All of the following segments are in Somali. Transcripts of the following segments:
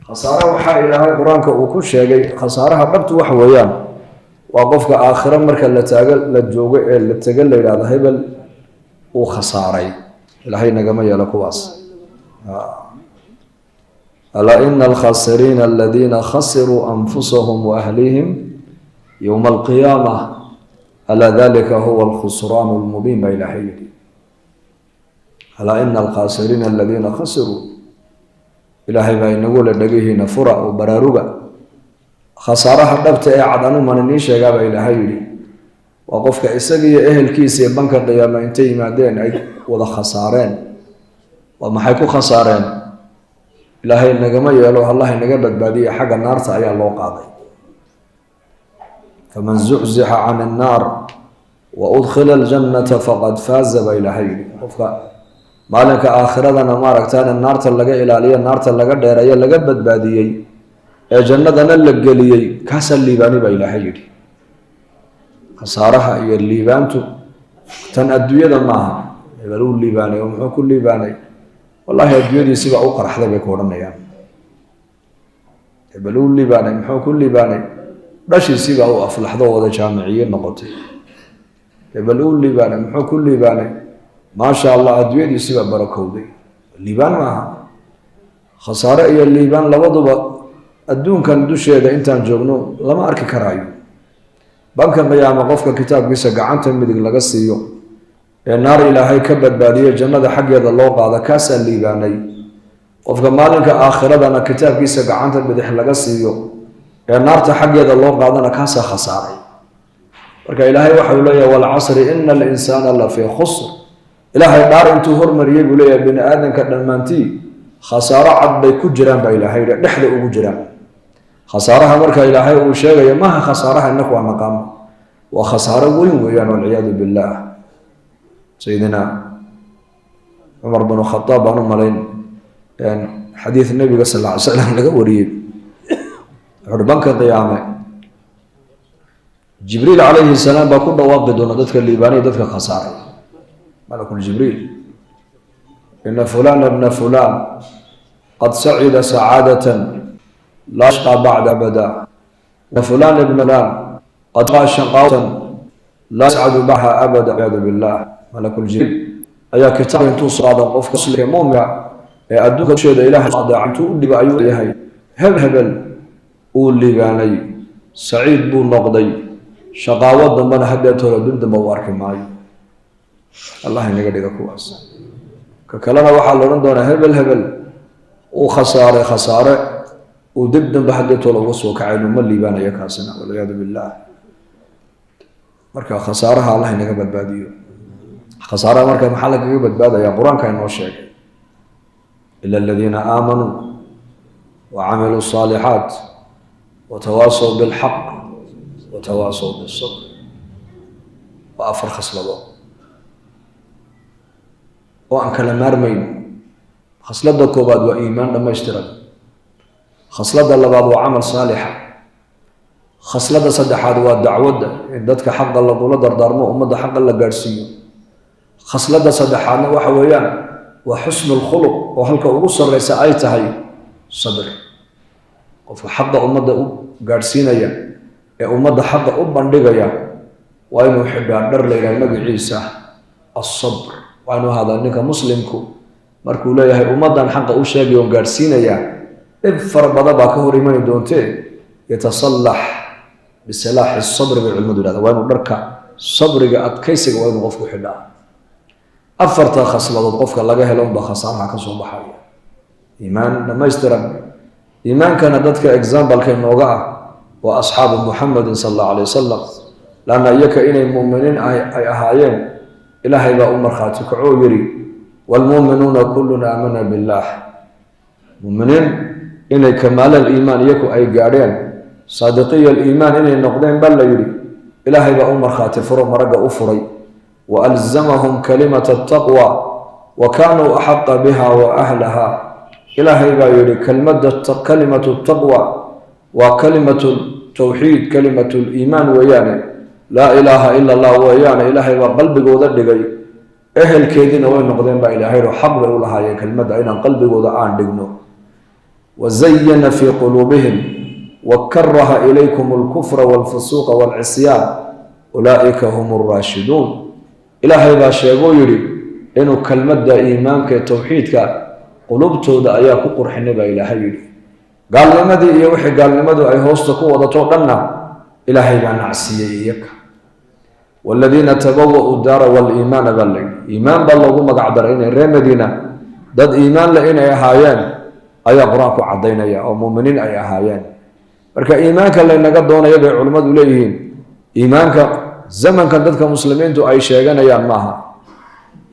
خسارة وحا إلهي قرآنك وكل شيء خسارها قبت وحويان وقفك آخرا مركا لتقل إلى هبل وخساري إلهي نقمي لكواس ألا إن الخاسرين الذين خسروا أنفسهم وأهليهم يوم القيامة ألا ذلك هو الخسران المبين إلهي ألا إن الخاسرين الذين خسروا إلهي بأن نقول لديه نفرع وبراروغا خسارها قبت عدنو من النيشة قاب إلهي وقفك إساقية أهل كيسي بنك القيامة انتهي مادين وذا خسارين وما حيكون خسارين إلهي نقما يالوها الله نقبت بادية حق النار تعيى الله قاضي فمن زحزح عن النار وأدخل الجنة فقد فاز بإلهي قفك مالك آخرتنا ما ركتان النار تلقى إلالية النار تلقى ديرية لقبت بادية جنة نلقى لي كاس الليباني بإلهي خسارها هي الليبانتو تنأدوية معها يقولوا الليباني ومحو كل ليباني والله أدوية سبع أقر حدا بيكورنا يعني يقولوا الليباني محو كل ليباني رشي سبع أفلح ذو هذا جامعية نقطي يقولوا الليباني محو كل ليباني ما شاء الله أدوية سبع بركودي الليبان معها خسارة هي الليبان لوضب الدون كان دوشي إذا إنتان جوغنو لما أركي كرايو بانك قيامة قفك كتاب قيسا قعنتا مدق لقصيو النار إلهي كبت بادية جنة حق يد الله قاعدة كاسا الليباني قفك مالك آخرة أنا كتاب قيسا قعنتا مدق لقصيو النار حق يد الله قاعدة كاسا خساري ورك إلهي وحي لي والعصر إن الإنسان لفي خسر إلهي دار انتو هرمر يقول لي بن آدم كدمانتي خسارة عد كجران بإلهي نحن أجران خسارها مركا إلهي وشيء ما خسارها النقوى مقام وخسارة وين ويان والعياذ بالله سيدنا عمر بن الخطاب أنا مالين يعني حديث النبي صلى الله عليه وسلم لقى وريب عربانك القيامة جبريل عليه السلام بكون واقد ونضتك الليباني ضدك خسارة ملك جبريل إن فلان ابن فلان قد سعد سعادة لا يشقى بعد أبدا وفلان ابن فلان قد قال شقاوة لا يسعد بها أبدا والعياذ بالله ملك الجبريل أي كتاب توصل هذا القف كسلك مومع أدوك شيء إله صادع عن تقول بأيو إلهي هبل قول لي باني سعيد بو نقضي شقاوة من هديته لدود موارك معي الله ينقل لك كواس ككلنا وحال لندن هبل وخسارة خسارة ودبدن بحدته لو وسو كعين ما ليبان يكاسنا والعياذ بالله marka khasaaraha Allah inaga badbaadiyo khasaaraha marka maxaa laga badbaadaya quraanka inoo sheegay illa alladhina aamanu wa amilu salihat wa tawasaw bil haqq wa tawasaw bis sabr wa afar khaslado wa an kala marmayn khaslada koobaad waa iimaan dhammaystiran خصلة اللباب وعمل صالحة خصلة صدحات والدعوة إدتك حق الله دولة دردارمو أمد حق الله قارسيو خصلة صدحات وحويان وحسن الخلق وهلك أغسر ليس آيتهاي صبر وفي حق أمد قارسينا يا أمد حق أبندقيا وإنه يحب يعبر لي النبي عيسى الصبر وإنه هذا أنك مسلمكو مركو لا يهي أمد حق أشياء وقارسينا إفر بضبا كهوري من دونتي يتصلح بسلاح الصبر بالعلم هذا وين بركة صبر قد كيسك وين غفو حدا أفرت خصلة غفك الله جه لهم بخسارة كسر بحاجة إيمان لما يسترن إيمان كان ضدك إكزامبل كان وقع وأصحاب محمد صلى الله عليه وسلم لأن إياك إن المؤمنين أي أهايين إلهي بأمر خاتك عويري والمؤمنون كلنا آمنا بالله مؤمنين إن كمال الإيمان يكو أي قارين صادقية الإيمان إن النقدين بل يري إلهي بأمر خاتفر مرق أفري وألزمهم كلمة التقوى وكانوا أحق بها وأهلها إلهي بأيري كلمة التقوى وكلمة التوحيد كلمة الإيمان وياني لا إله إلا الله وياني إلهي وقلبك وذلك أهل كيدين وين نقدين بإلهي وحق بأولها هي كلمة أين قلبك وذعان دقنو وزين في قلوبهم وكره إليكم الكفر والفسوق والعصيان أولئك هم الراشدون إلهي باشيغو يري إنه كلمة إيمانك توحيدك قلوبته دا أياكو قرحني با إلهي يري قال لماذا يوحي قال لماذا أي هوستكو وضطوطنا إلهي بان عسيه إياك والذين تبوأوا الدار والإيمان بالله إيمان بالله مقعدرين الرمدين ضد إيمان لإن أي هايان أي قرآنك عدين أو مؤمنين أي هايان marka iimaanka la inaga doonayo bay culimadu leeyihiin iimaanka zamanka dadka muslimiintu ay sheeganayaan maaha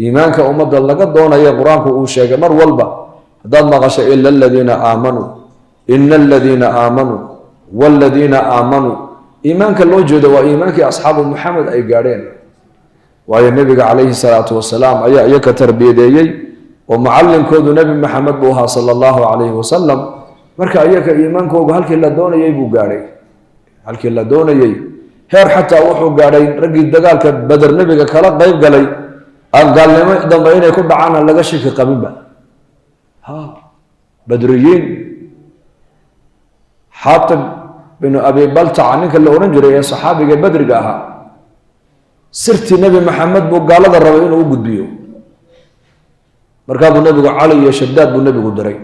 iimaanka ummadda laga doonayo quraanku uu sheegay mar walba hadaad maqasho illa alladina aamanu walladina aamanu iimaanka loo jeedo waa iimaankii asxaabu muxamed ay gaadheen waayo nabiga calayhi salaatu wasalaam ayaa iyaga tarbiyadeeyey oo macallinkoodu nabi maxamed buu ahaa sala allahu calayhi wasalam marka iyaga iimaankoogu halkii la doonayay buu gaadhay halkii la doonayay heer xataa wuxuu gaadhay raggii dagaalka badar nabiga kala qayb galay aan gaalnimo dambe inay ku dhacaan laga shaki qabinba badriyiin xaatib bin abi baltaca ninka la oran jiray ee saxaabiga badriga ahaa sirtii nabi maxamed buu gaalada rabay inuu u gudbiyo markaa buu nabigu cali iyo shadaad buu nabigu diray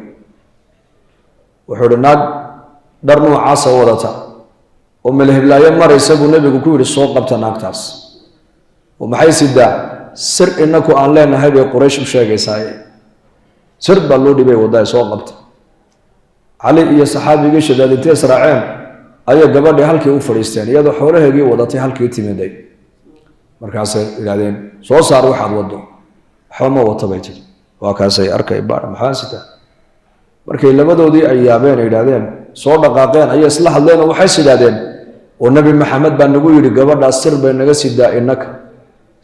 wuxuu hi naag dhar noocaasa wadata oo melhiblaayo maraysa buu nabigu ku yidhi soo qabta naagtaas oo maxay sidaa sir inaku aan leenahay bay quraysh u sheegaysaaye sir baa loo dhibay waddaay soo qabta cali iyo saxaabigii shadaad intay israaceen ayay gabadhii halkii u fadhiisteen iyadoo xoolaheegii wadatay halkii timiday markaasay yidhahdeen soo saar waxaad waddo waxba ma wata bay tiri waa kaasay arkay baar maxaa sitaa markay labadoodii ay yaabeen ay yidhaahdeen soo dhaqaaqeen ayay isla hadleen oo waxay sidaahdeen oo nabi maxamed baa nagu yidhi gabadhaas sir bay naga sidaa innaka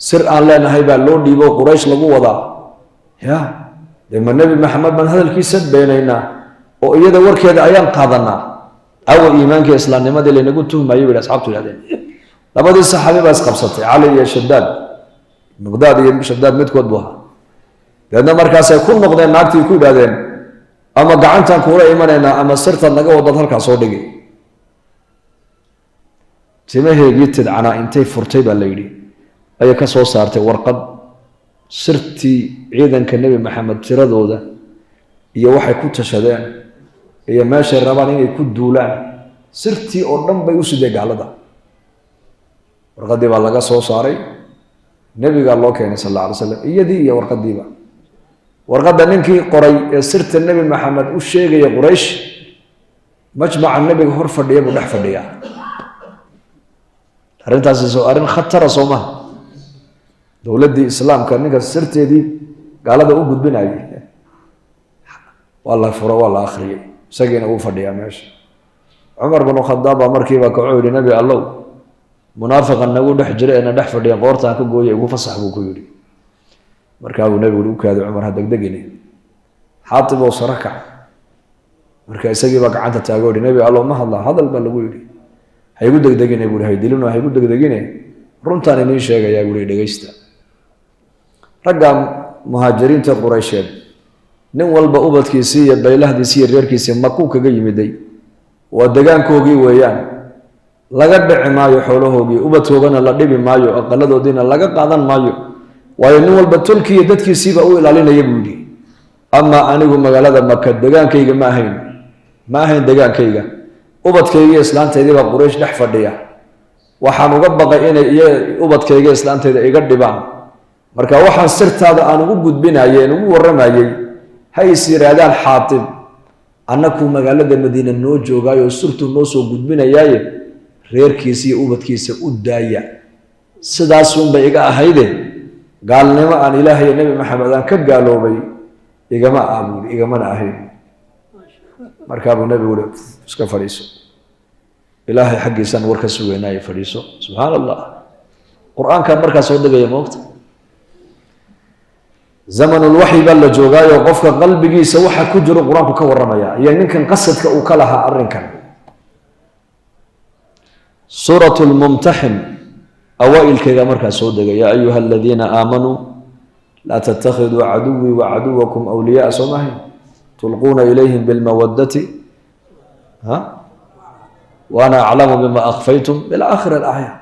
sir aan leenahay baa loo dhiibo quraysh lagu wadaa ya dee ma nabi maxamed baan hadalkiisa beenaynaa oo iyada warkeeda ayaan qaadanaa awa iimaankii islaamnimadii laynagu tuhmayo bay asxaabtu yidhahdeen labadii saxaabi baa isqabsatay cali iyo shadaad miqdaad iyo shadaad midkood buu ahaa deedna markaasay ku noqdeen naagtii ku yidhahdeen ama gacantan kuula imanaynaa ama sirtaad naga wadad halkaa soo dhigi timaheegii tidcanaa intay furtay baa la yidhi ayay ka soo saartay warqad sirtii ciidanka nebi maxamed tiradooda iyo waxay ku tashadeen iyo meeshay rabaan inay ku duulaan sirtii oo dhan bay u sidee gaalada warqaddii baa laga soo saaray nebigaa loo keenay sal alla alay slam iyadii iyo warqaddiiba warqadda ninkii qoray ee sirta nebi maxamed u sheegaya quraysh majmaca nebiga hor fadhiya buu dhex fadhiyaa arrintaasi soo arrin khatara soo maha dowladdii islaamka ninka sirteedii gaalada u gudbinayay waa la furo waa la akhriyey isagiina uu fadhiyaa meesha cumar binu khadaab baa markiiba kacuu yidhi nebi allow munaafiqan nagu dhex jira eena dhex fadhiya qoortaan ka gooya igu fasax buu ku yidhi markaa buu nebigu u kaaday cumar ha degdegini xaatib oo sara kac marka isagiibaa gacanta taago yihi nebi allow ma hadlaa hadal baa lagu yidhi ha igu degdegine buuhi haydilino ha igu degdegine runtaan iniin sheegayaa buuhi dhegaysta ragga muhaajiriinta quraysheed nin walba ubadkiisii iyo baylahdiisii iyo reerkiisii makuu kaga yimiday waa degaankoogii weeyaan laga dhici maayo xoolahoogii ubadkoogana la dhibi maayo aqaladoodiina laga qaadan maayo waayo nin walba tolkii iyo dadkiisiiba u ilaalinaya buu yidhi amaa anigu magaalada maka degaankayga ma ahayn degaankayga ubadkayga islaantaydiibaa quraysh dhex fadhiya waxaan uga baqay inay ubadkayga islaantayda iga dhibaan marka waxaan sirtaada aan ugu gudbinayeen ugu warramayey ha is yidhaahdaan xaatib annakuu magaalada madiina noo joogaayo sirtuu noo soo gudbinayaaye reerkiisa iyo ubadkiisa u daaya sidaasunbay iga ahayde gaalnimo aan ilaahay iyo nebi maxamed aan ka gaaloobay igama aabuudi igamana ahayn markaa buu nebigu uhi iska fadhiiso ilaahay xaggiisaan war ka sugeynaayo fadhiiso subxaan allah qur-aankaa markaa soo degaya moogta zamanulwaxyi baa la joogaayo qofka qalbigiisa waxa ku jiro qur-aanku ka warramaya iyo ninkan qasadka uu ka lahaa arrinkan suuratu lmumtaxin awaailkayga markaa soo degay yaa ayuha aladiina aamanuu laa tattakhiduu caduwii wa caduwakum awliyaaa soo maahayn تلقون إليهم بالمودة وأنا أعلم بما أخفيتم إلى آخر الآية.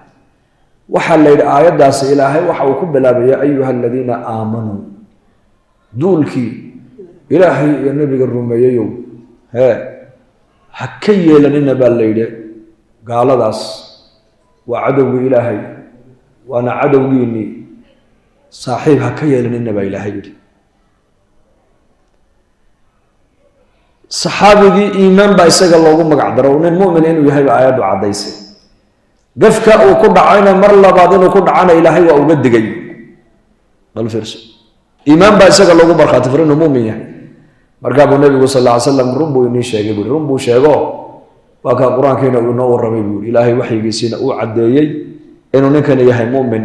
وحل الآية داس إلهي وحوكم بلا يا أيها الذين آمنوا دولكي إلهي يا نبي الرميي حكي لنا بالليل قال داس وعدو إلهي وأنا عدويني صاحب حكي لنا بالإلهي. صحابي إيمان بايسق الله مقعدر ونؤمن إنه يهيب آيات عديسة قفك وكل عينا مر بعدين وكل عنا إلهي وأوجد جي الفرس إيمان بايسق الله بركات فرنا مؤمن يعني مركب النبي صلى الله عليه وسلم ربو ينيش يقول ربو شيغو وكا القرآن كنا ينور ربي يقول إلهي وحي يسينا وعديي إنه نكن يهي مؤمن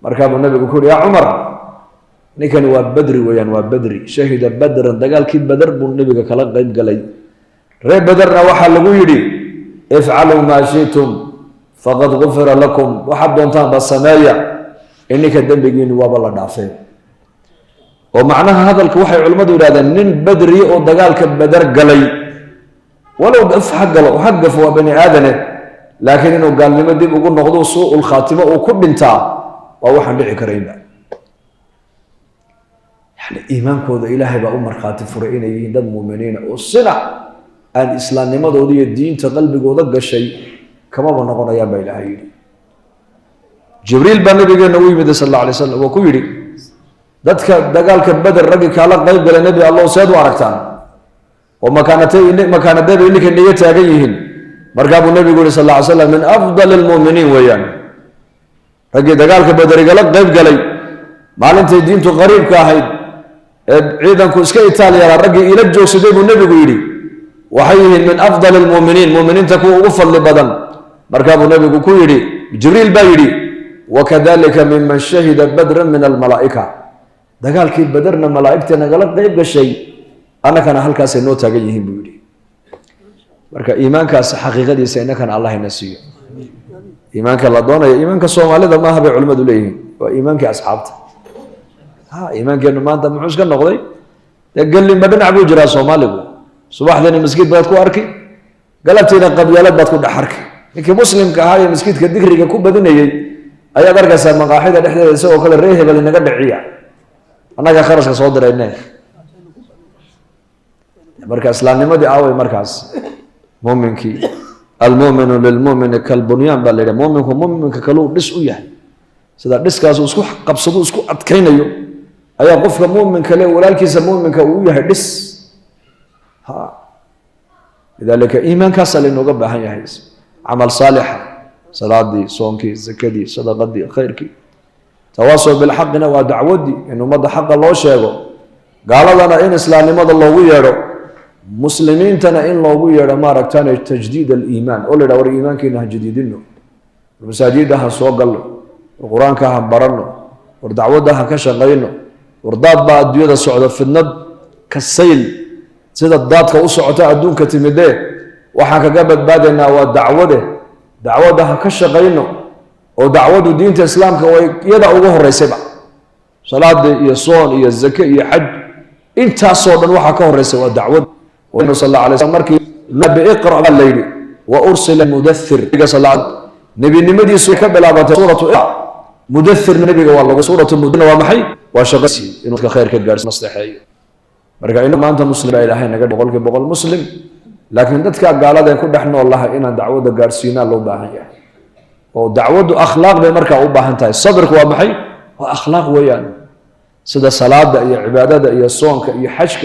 مركب النبي يقول يا عمر نكن وبدري ويان وبدري شهد بدر دقال كي بدر بالنبي كلا قيب قلي ري بدرنا وحل يري افعلوا ما شئتم فقد غفر لكم وحب دونتان بالسمايا إنك الدنبقين وابلا دافين. ومعناها هذا الكوحي علماء هذا نين بدري او دقال كبدر قلي ولو قف حق له وحقف هو بني آدم لكن إنه قال لما دي بقول نغضو سوء الخاتمة وكل انتا ووحن بيعي كريمة يعني إيمانك هذا إلهي بأمر خاتم فرعين يهدد مؤمنين والصنع الإسلام لماذا ودي الدين تقلبك ودق الشيء كما بنقول يا بإلهي. جبريل بن نبي النبي صلى الله عليه وسلم وكيري dadka dagaalka badar ragi kala qayb galay nabi allah saad u aragtaan oo makaanadada ilika niga taagan yihiin markaa buu nabigu yiri sallallahu alayhi wasallam min afdal almu'minin wayaan ragi dagaalka badar gala qayb galay maalintii diintu qariibka ahayd ciidanku iska Itaaliya ragi ila joogsaday buu nabigu yiri waxay yihiin min afdal almu'minin mu'miniinta kuwa ugu fadli badan markaa buu nabigu ku yiri jibriil baa yiri wakadhalika mimman shahida badran min almalaa'ika dagaalkii badarna malaa'igteena gala qayb gashay annakana halkaas ay noo taagan yihiin buu yiri marka iimaankaas xaqiiqadiisa innakana allah ina siiyo iimaanka la doonayo iimaanka Soomaalida ma aha bay culimadu leeyihiin waa iimaanka asxaabta iimaankeenu maanta muxuu iska noqday galin ma dhinac buu jiraa Soomaaligu subaxdana masjid baad ku arki galabtiina qabyaalad baad ku dhaxarki ninkii muslimka ahaa ee masjidka digriga ku badinayay ayaad arkaysaa maqaaxida dhexdeeda isagoo kale reehebel inaga dhiciya annaga kharashka soo dirayne marka islaamnimadii aaway markaas muuminkii almu'minu lilmu'mini kalbunyaan baa leeyahay muuminka muuminka kaluu dhis u yahay sida dhiskaas uu isku qabsado isku adkaynayo ayaa qofka muuminka leh walaalkiisa muuminka uu yahay dhis lidalika iimaankaas la inooga baahan yahay amal saalix salaadii soonkii zakadii sadaqadii khayrkii تواصل بالحق ودعودي إنه مدى حق الله شيء قال لنا إن إسلام مدى الله ويره مسلمين تنا إن الله ويره ما ركتنا تجديد الإيمان أولي دور إيمان كنا جديدينه المساجدها سوقل القرآن كها برنه ودعودها كشغينه ورداد بعد ديودا السعودة في الند كالسيل سيد الضاد كأسعة أدون كتمده وحكى قبل بعدنا ودعوده دعودها كشغينه ودعوة دين الإسلام كيدا أوجه الرسبة صلاة يصون يزكي يحج أنت صودا وحكاه الرسبة ودعوة وإنه صلى الله عليه وسلم مركي نبي اقرأ الليل وأرسل المدثر صلى الله عليه نبي نمدي سوكا بلا سورة مدثر نبي والله سورة المدنة ومحي وشغسي إنه خير كجالس مصلحي مركا إنه ما أنت مسلم إلهي نقول بقول مسلم لكن دتك قال هذا يكون نحن والله إن دعوة جالسين الله باهية ودعوة أخلاق بمركا وباهنتاي صبرك ومحي وأخلاق ويان سيدا صلاة يا عبادة يا صونك يا حجك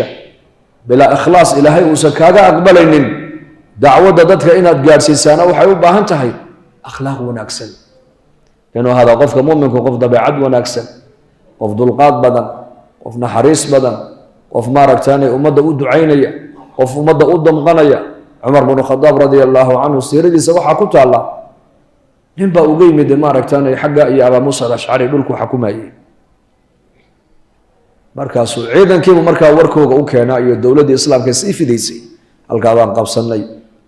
بلا إخلاص إلهي وسكاغا أقبلين دعوة دتك إن جالسين سنة وحي وباهنتاي أخلاق ونكسل لأنه هذا قفك مؤمن وقف ضبيعد ونكسل قف دلقات بدن قف نحريس بدن قف مارك تاني ومدى أود عيني قف ومدى أود مغنية عمر بن الخطاب رضي الله عنه سيردي سوحا كنت الله نبا أقيم دي مارك تاني حقا يا أبا موسى الأشعري دولكو حكومي مركاسو عيدا كيبو مركا وركو وكينا iyo dawladda islaamka si fideysay halka baan qabsanay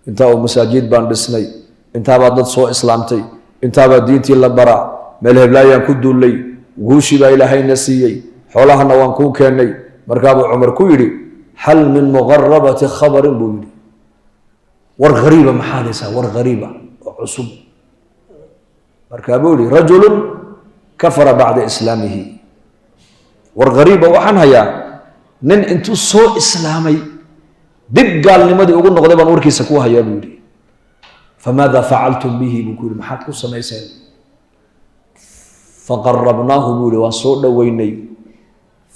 inta oo masaajid baan dhisnay inta baa dad soo islaamtay inta baa diintii la bara meel heblaayaan ku duulay guushi baa ilaahayna siiyay xoolahana waan ku keenay markaa buu Umar ku yiri hal min mugharabati khabarin buu yidhi war ghariiba maxaad haysaa war ghariiba oo cusub markaa buu yidhi rajulun kafara bacda islaamihi war ghariiba waxaan hayaa nin intuu soo islaamay dib gaalnimadii ugu noqday baan warkiisa ku hayaa buu yidhi famaada facaltum bihi buu ku yidhi maxaad ku samayseen faqarabnaahu buu yidhi waan soo dhoweynay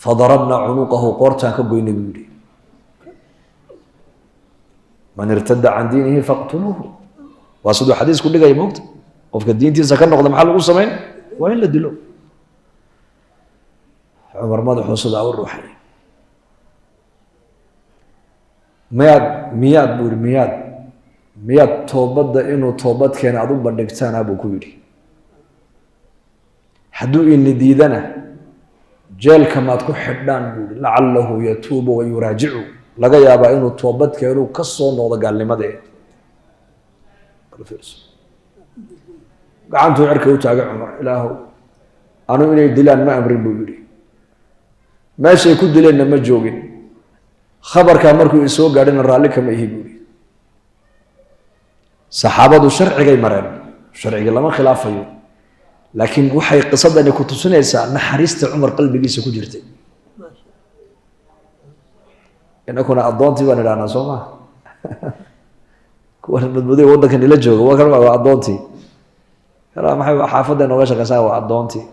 fadarabna cunuqahu qoortaan ka goynay buu yidhi man irtada can diinihi faqtuluuhu waa siduu xadiisku dhigaya moogta qofka diintiisa ka noqda maxaa lagu samayn waa in la dilo cumar madaxuu sidaa u ruuxay miyaad buu yidhi miyaad toobadda inuu toobad keena aad u bandhigtaana buu ku yidhi hadduu ini diidana jeelka maad ku xidhaan buu yidhi lacalahu yatuubu wa yuraajicu laga yaabaa inuu toobad keenu ka soo noqdo gaalnimadee gacantuu cirka u taagay cumar ilaahow anu inay dilaan ma amrin buu yidhi meeshay ku dileenna ma joogin khabarkaa markuu isoo gaadhina raalli kama ihi buu yidhi saxaabadu sharcigay mareen sharciga lama khilaafayo laakiin waxay qisadani ku tusinaysaa naxariista cumar qalbigiisa ku jirtay inakuna addoontii baan idhahnaa soo maa kuwan madmadoy waddankan ila jooga waa addoontii maxay xaafadda nooga shaqaysaa waa addoontii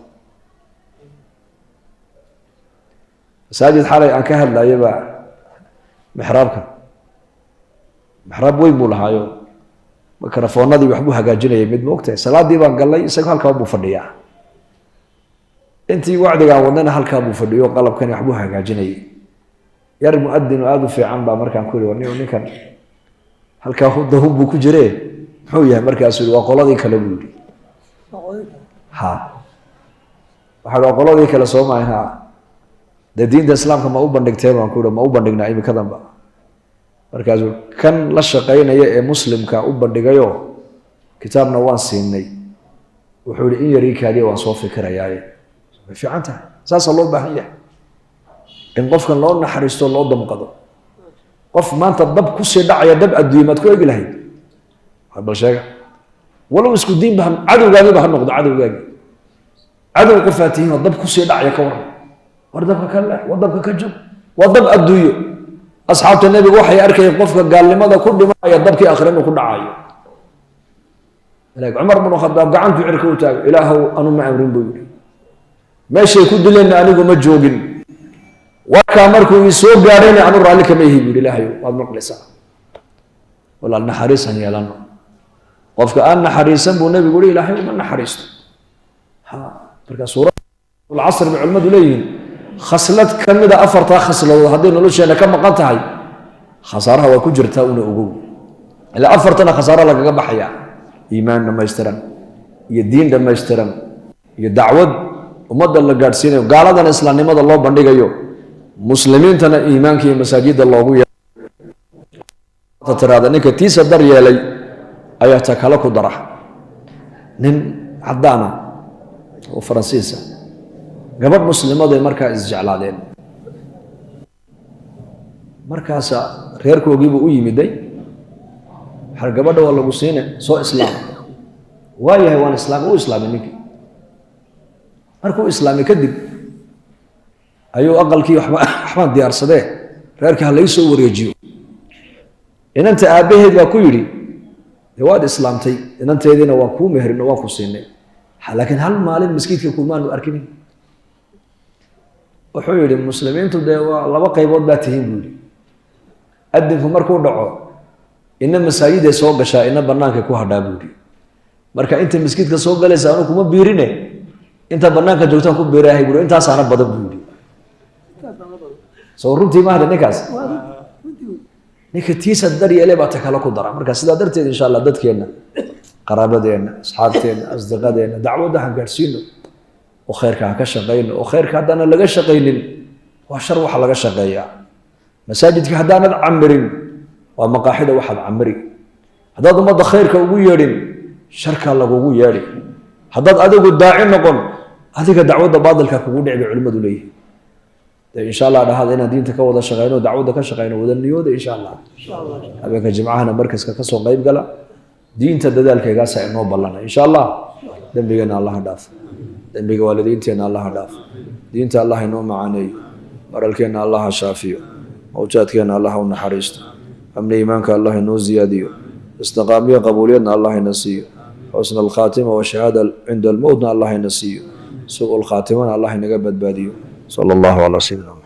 masaajid xalay aan ka hadlayaba mixraab weyn buu lahaayo mikrofoonadii waxbuu hagaajinayay mid moogtahay salaadii baan gallay isaga halkaa buu fadhiyaa intii wacdigaan wadnana halkaa buu fadhiyo qalabkani waxbuu hagaajinayay yar muadinu aada u fiican baa markaan ku yidhi ninkan halkaa dahub buu ku jiree muxuu yahay markaasuu yidhi waa qoladii kale buu yidhi waxaa waa qoladii kale soo maahin dee diinta islaamka ma u bandhigteen baan ku yidhi ma u bandhignaa imikadanba markaasuu kan la shaqaynaya ee muslimka u bandhigayo kitaabna waan siinay wuxuu yihi in yarii kaadiya waan soo fikirayaaye way fiican tahay saasaa loo baahan yahay in qofkan loo naxariisto loo damqado qof maanta dab kusii dhacaya dab adduunya maad ku egi lahayd bal sheega walow isku diinba cadowgaagiiba ha noqdo cadow qofaa tihiin oo dab kusii dhacaya ka waran war dabka ka leex war dabka ka jog waa dab adduunyo asxaabta nebigu waxay arkayeen qofka gaalnimada ku dhimanaya dabkii akhre inuu ku dhacayo cumar bnu khadaab gacantuu cirka u taago ilaahow anu ma amrin buu yidhi meeshay ku dileenna anigu ma joogin warkaa markuu ii soo gaadhayna anu raalli kama ihi buu yidhi ilaahayo waad maqlaysaa walaal naxariisan yeelano qofka aan naxariisan buu nebigu yihi ilaahay uma naxariisto marka suuradulcasr bay culimmadu leeyihiin khaslad ka mida afartaa khasladood hadday nolosheena ka maqan tahay khasaaraha waa ku jirtaa una ogow ilaa afartana khasaaro lagaga baxaya iimaan dhammaystiran iyo diin dhammaystiran iyo dacwad ummadda la gaadhsiinayo gaaladana islaamnimada loo bandhigayo muslimiintana iimaanka iyo masaajidda loogu yeelay tiraada ninka tiisa dar yeelay ayaa ta kale ku dara nin caddaana oo faransiisa gabadh muslimaday markaa isjeclaadeen markaasa reerkoogiibuu u yimiday har gabadha waa lagu siine soo islaam waa yahay waan islaam u islaamay ninkii markuu islaamay kadib ayuu aqalkii waxbaan diyaarsadee reerkii ha lai soo wareejiyo inanta aabbaheed baa ku yidhi dee waad islaamtay inanteediina waan kuu meherino waan ku siinay laakiin hal maalin maskiidka kumaanu arkinin wuxuu yidhi muslimiintu dee waa laba qaybood baa tihiin buu yidhi adinku markuu dhaco ina masaajiday soo gashaa ina bannaankay ku hadhaa buu yidhi marka inta maskiidka soo galaysa anu kuma biirine inta bannaanka joogtaan ku biirahay buu intaasaana badan buu yidhi soo runtii mahda ninkaas ninka tiisa daryeele baa ta kale ku dara marka sidaa darteed insha allah dadkeenna qaraabadeenna asxaabteenna asdiqadeenna dacwadda han gaadhsiino oo khayrka ha ka shaqayno oo khayrka haddaanan laga shaqaynin waa shar waxa laga shaqeeyaa masaajidka haddaanad camirin waa maqaaxida waxaad camiri haddaad ummadda khayrka ugu yeedhin sharkaa lagugu yeedhi haddaad adigu daaci noqon adiga dacwadda baadilka kugu dhici bay culimmadu leeyihin إن شاء الله هذا هنا دين تكوّد شغينه ودعوة كشغينه وذنيوده إن شاء الله أبيك جمعنا مركز كسر غيب قلا دين تدل كجاسة إنه بلنا إن شاء الله دم بيجنا الله داف دم بيج والدين تنا الله داف دين الله إنه معاني مرلكنا الله شافيه وجاتكنا الله ونحرست أمن إيمانك الله إنه زياديه استقامية قبوليتنا الله نسيه حسن الخاتمة والشهادة عند الموت الله نسيه سوء الخاتمة الله نجبت باديه صلى الله على سيدنا